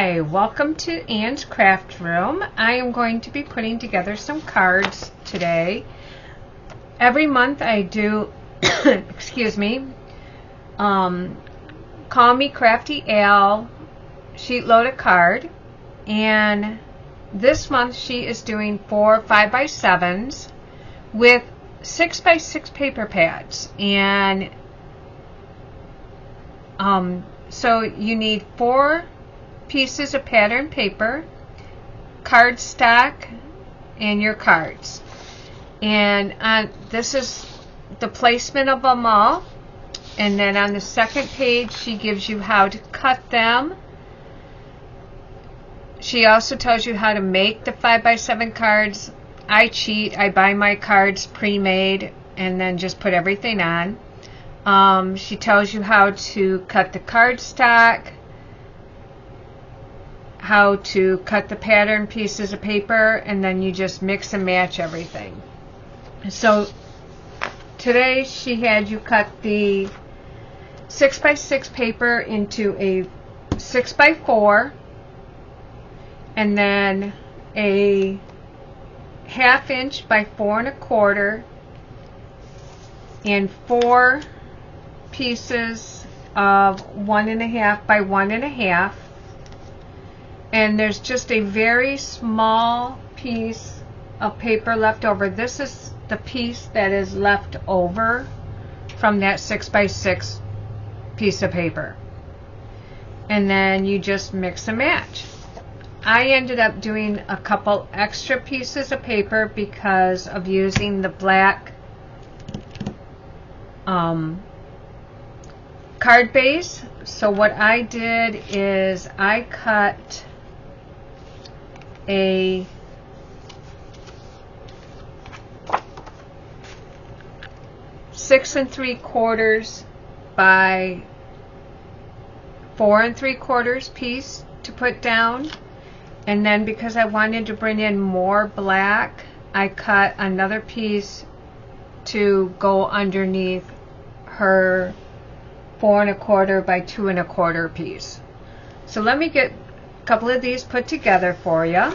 Hi, welcome to Anne's Craft Room. I am going to be putting together some cards today. Every month I do, excuse me, Call Me Crafty Al Sheetload of Card. And this month she is doing 4 5x7s with 6x6 paper pads. And so you need 4 pieces of pattern paper, cardstock, and your cards. And this is the placement of them all. And then on the second page, she gives you how to cut them. She also tells you how to make the 5x7 cards. I cheat. I buy my cards pre-made and then just put everything on. She tells you how to cut the cardstock, how to cut the pattern pieces of paper, and then you just mix and match everything. So today she had you cut the 6x6 paper into a 6x4 and then a 1/2 inch by 4 1/4 and 4 pieces of 1 1/2 by 1 1/2. And there's just a very small piece of paper left over. This is the piece that is left over from that 6x6 piece of paper. And then you just mix and match. I ended up doing a couple extra pieces of paper because of using the black card base. So what I did is I cut a six 3/4 by 4 3/4 piece to put down, and then because I wanted to bring in more black, I cut another piece to go underneath her 4 1/4 by 2 1/4 piece. So let me get a couple of these put together for you.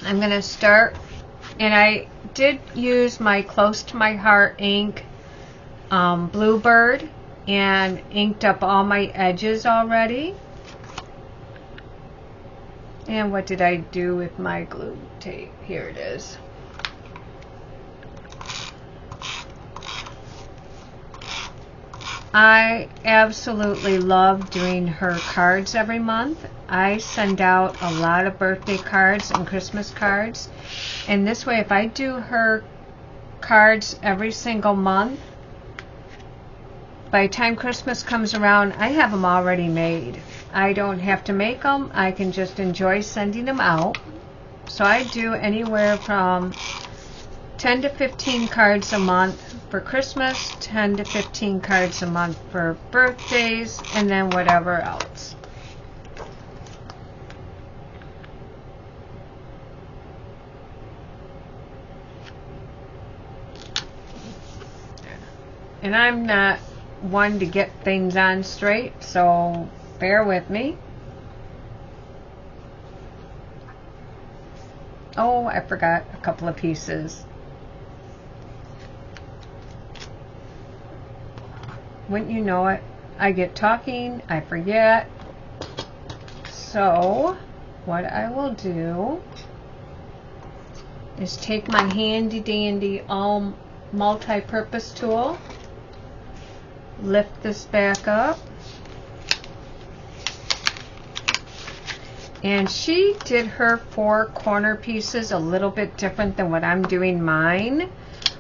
I'm going to start, and I did use my Close to My Heart ink Bluebird and inked up all my edges already. And what did I do with my glue tape? Here it is. I absolutely love doing her cards every month. I send out a lot of birthday cards and Christmas cards. And this way, if I do her cards every single month, by the time Christmas comes around, I have them already made. I don't have to make them. I can just enjoy sending them out. So I do anywhere from 10 to 15 cards a month for Christmas, 10 to 15 cards a month for birthdays, and then whatever else. And I'm not one to get things on straight, so bear with me. Oh, I forgot a couple of pieces. Wouldn't you know it, I get talking, I forget. So what I will do is take my handy dandy multi-purpose tool, lift this back up, and she did her 4 corner pieces a little bit different than what I'm doing mine.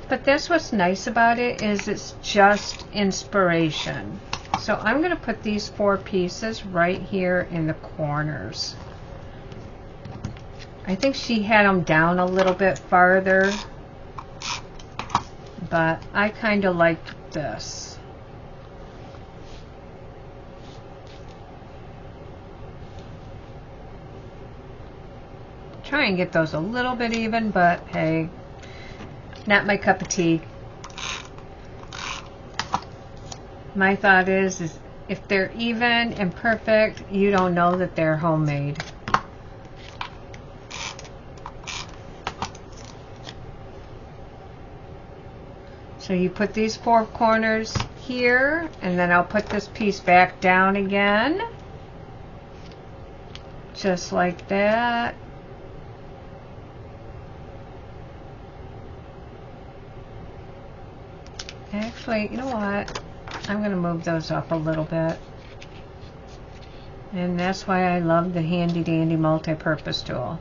But that's what's nice about it, is it's just inspiration. So I'm going to put these 4 pieces right here in the corners. I think she had them down a little bit farther, but I kind of like this. Try and get those a little bit even, but hey, not my cup of tea. My thought is If they're even and perfect, you don't know that they're homemade. So you put these 4 corners here, and then I'll put this piece back down again. Just like that. Actually, you know what? I'm going to move those up a little bit. And that's why I love the handy dandy multi-purpose tool.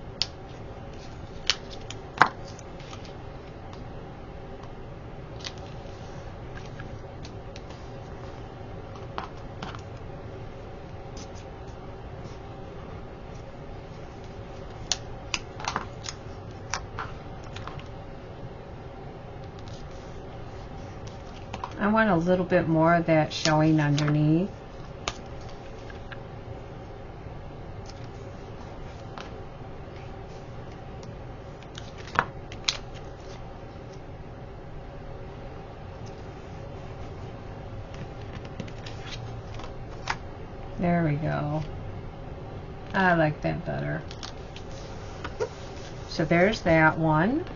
I want a little bit more of that showing underneath. There we go. I like that better. So there's that one.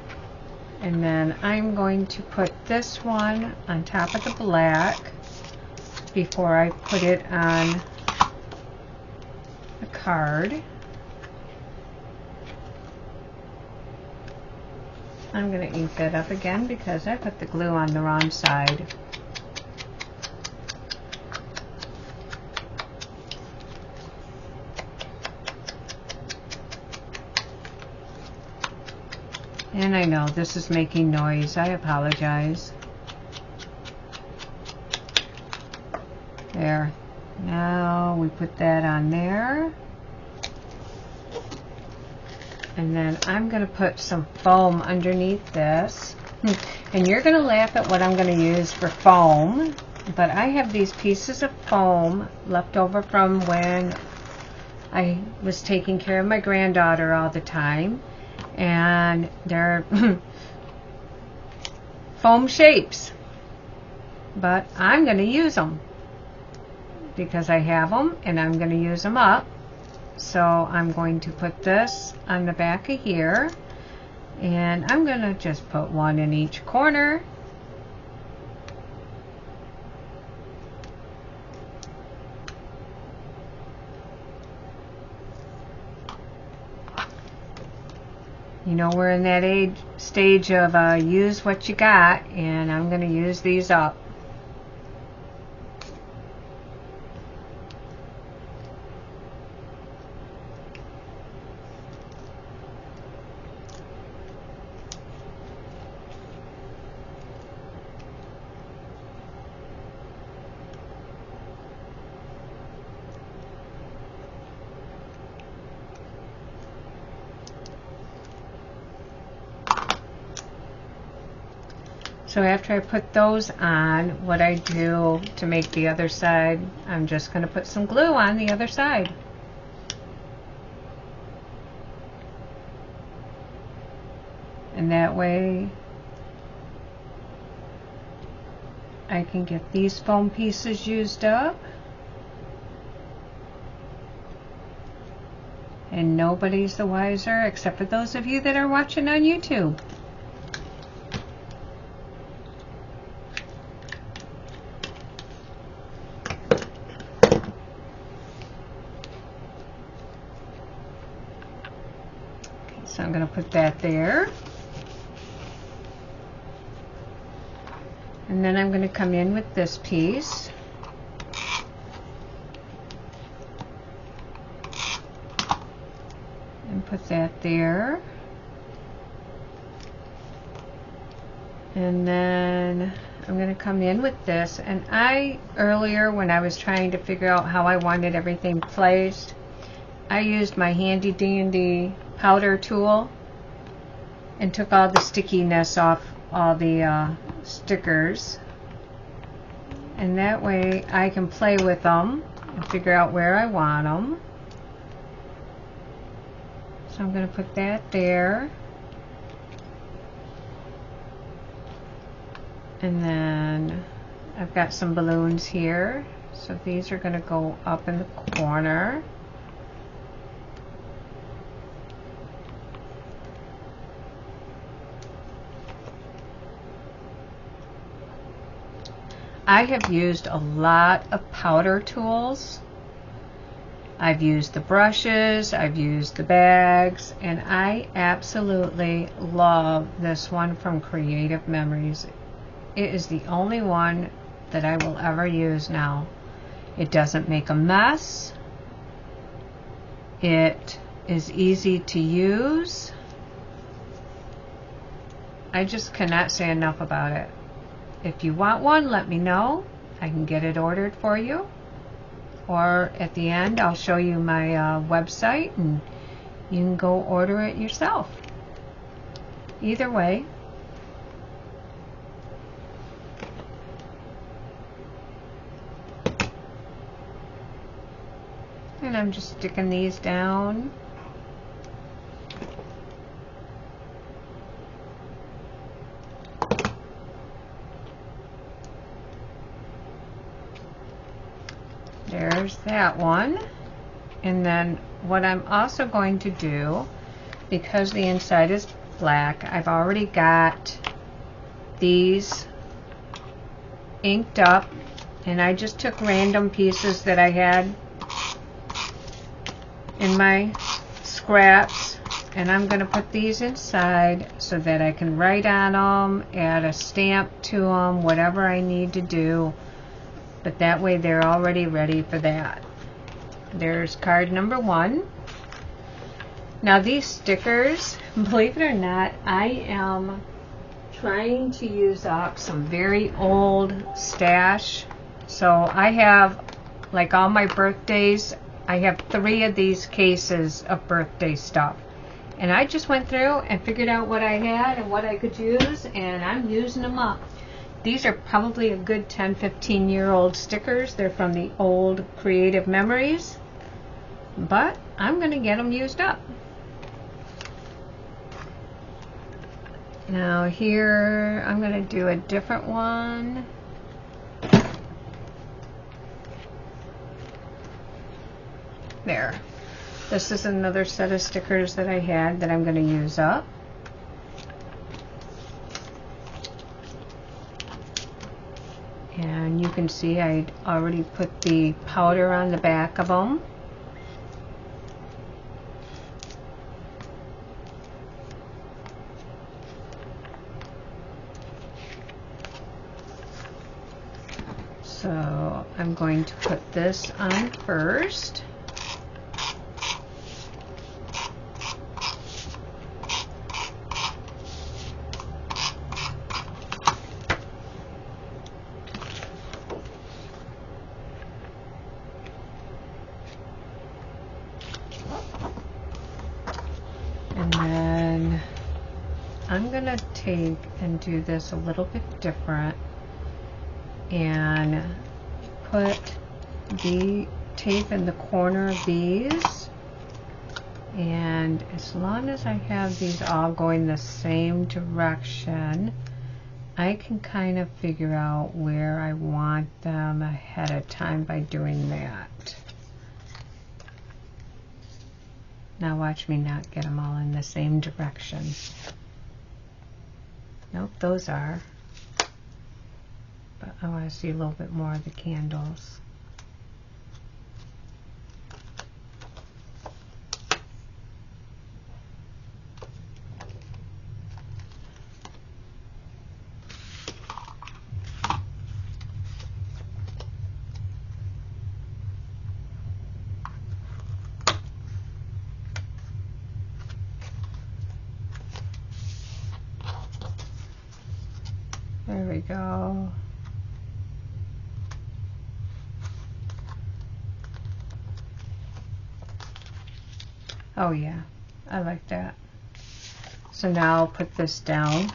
And then I'm going to put this one on top of the black before I put it on the card. I'm going to ink that up again because I put the glue on the wrong side. And I know this is making noise. I apologize. There. Now we put that on there. And then I'm going to put some foam underneath this. And you're going to laugh at what I'm going to use for foam. But I have these pieces of foam left over from when I was taking care of my granddaughter all the time. And they're foam shapes, but I'm going to use them because I have them and I'm going to use them up. So I'm going to put this on the back of here, and I'm going to just put one in each corner. You know, we're in that stage of use what you got, and I'm going to use these up. So after I put those on, what I do to make the other side, I'm just going to put some glue on the other side. And that way I can get these foam pieces used up. And nobody's the wiser except for those of you that are watching on YouTube. So I'm going to put that there. And then I'm going to come in with this piece. And put that there. And then I'm going to come in with this. And earlier when I was trying to figure out how I wanted everything placed, I used my handy dandy powder tool and took all the stickiness off all the stickers, and that way I can play with them and figure out where I want them. So I'm going to put that there, and then I've got some balloons here, So these are going to go up in the corner. I have used a lot of powder tools. I've used the brushes, I've used the bags, and I absolutely love this one from Creative Memories. It is the only one that I will ever use now. It doesn't make a mess. It is easy to use. I just cannot say enough about it. If you want one, let me know. I can get it ordered for you. Or at the end, I'll show you my website and you can go order it yourself. Either way. And I'm just sticking these down. There's that one. And then what I'm also going to do, because the inside is black, I've already got these inked up, and I just took random pieces that I had in my scraps, and I'm going to put these inside so that I can write on them, add a stamp to them, whatever I need to do. But that way they're already ready for that. There's card number 1. Now these stickers, believe it or not, I am trying to use up some very old stash. So I have, like all my birthdays, I have 3 of these cases of birthday stuff. And I just went through and figured out what I had and what I could use, and I'm using them up. These are probably a good 10-15 year old stickers. They're from the old Creative Memories, but I'm going to get them used up. Now here I'm going to do a different one. There. This is another set of stickers that I had that I'm going to use up. And you can see I already put the powder on the back of them. So I'm going to put this on first. And then I'm going to take and do this a little bit different and put the tape in the corner of these, and as long as I have these all going the same direction, I can kind of figure out where I want them ahead of time by doing that. Now watch me not get them all in the same direction. Nope, those are. But I want to see a little bit more of the candles. There we go. Oh yeah, I like that. So now I'll put this down.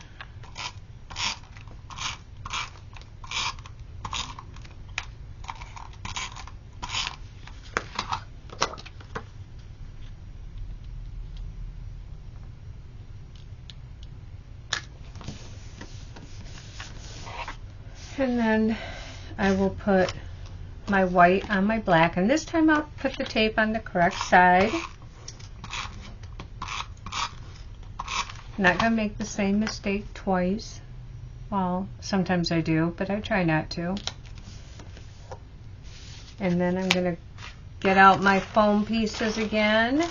And then I will put my white on my black, and this time I'll put the tape on the correct side. Not going to make the same mistake twice. Well, sometimes I do, but I try not to. And then I'm going to get out my foam pieces again.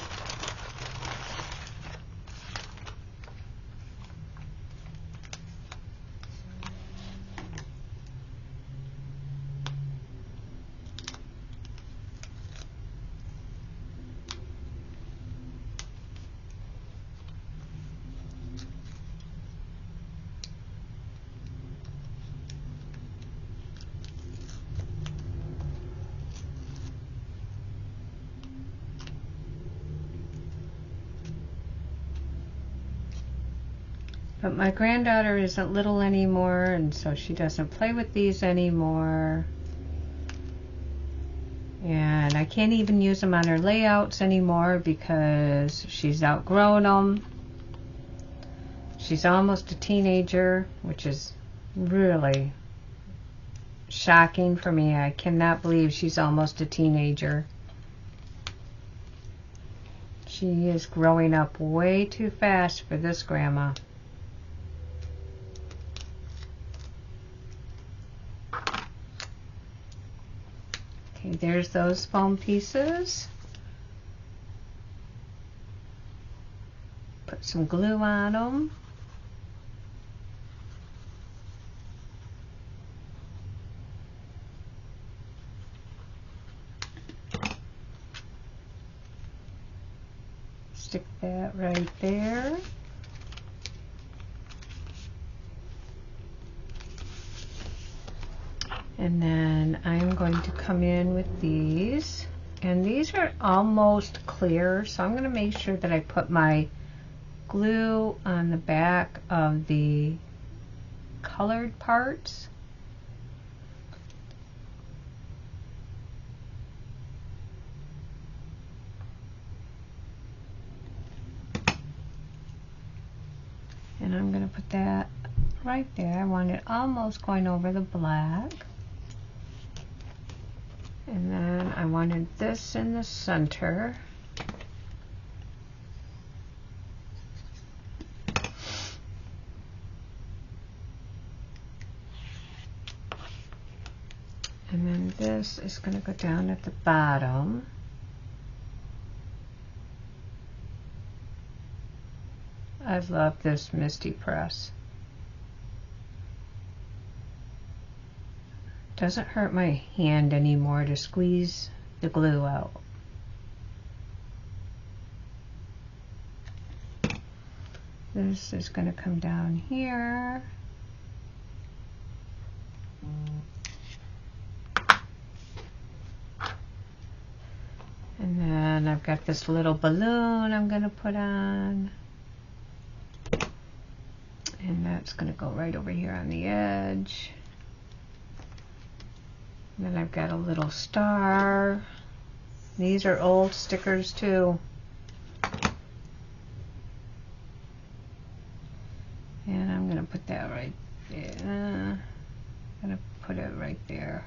But my granddaughter isn't little anymore, and so she doesn't play with these anymore. And I can't even use them on her layouts anymore because she's outgrown them. She's almost a teenager, which is really shocking for me. I cannot believe she's almost a teenager. She is growing up way too fast for this grandma. Okay, there's those foam pieces. Put some glue on them. Stick that right there. And then I'm going to come in with these, and these are almost clear, so I'm going to make sure that I put my glue on the back of the colored parts. And I'm going to put that right there. I want it almost going over the black. And then I wanted this in the center. And then this is going to go down at the bottom. I love this Misty Press. Doesn't hurt my hand anymore to squeeze the glue out. This is going to come down here. And then I've got this little balloon I'm going to put on. And that's going to go right over here on the edge. And then I've got a little star. These are old stickers too. And I'm going to put that right there. I'm going to put it right there.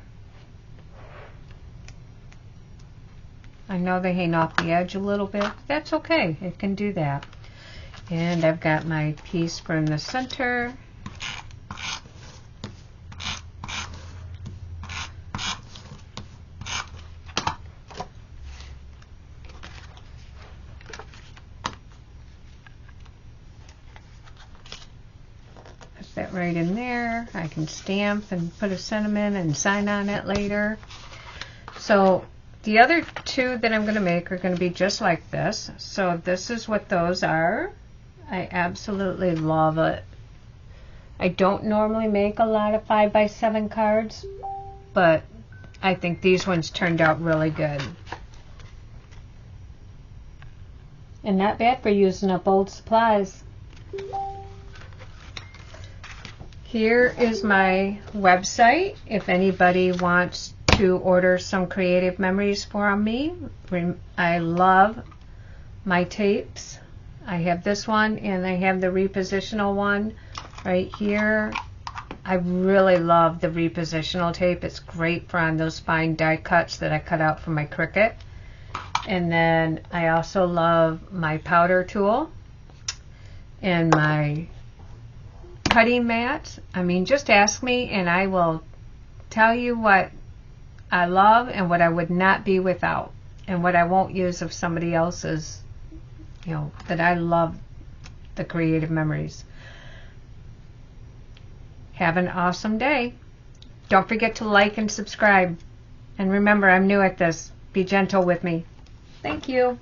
I know they hang off the edge a little bit. That's okay. It can do that. And I've got my piece from the center. That right in there. I can stamp and put a sentiment and sign on it later. So the other two that I'm going to make are going to be just like this. So this is what those are. I absolutely love it. I don't normally make a lot of 5x7 cards, but I think these ones turned out really good. And not bad for using up old supplies. Here is my website if anybody wants to order some creative memories from me. I love my tapes. I have this one and I have the repositional one right here. I really love the repositional tape. It's great for on those fine die cuts that I cut out for my Cricut. And then I also love my powder tool and my cutting mat. I mean, just ask me and I will tell you what I love and what I would not be without, and what I won't use of somebody else's, that I love the creative memories. Have an awesome day. Don't forget to like and subscribe. And remember, I'm new at this. Be gentle with me. Thank you.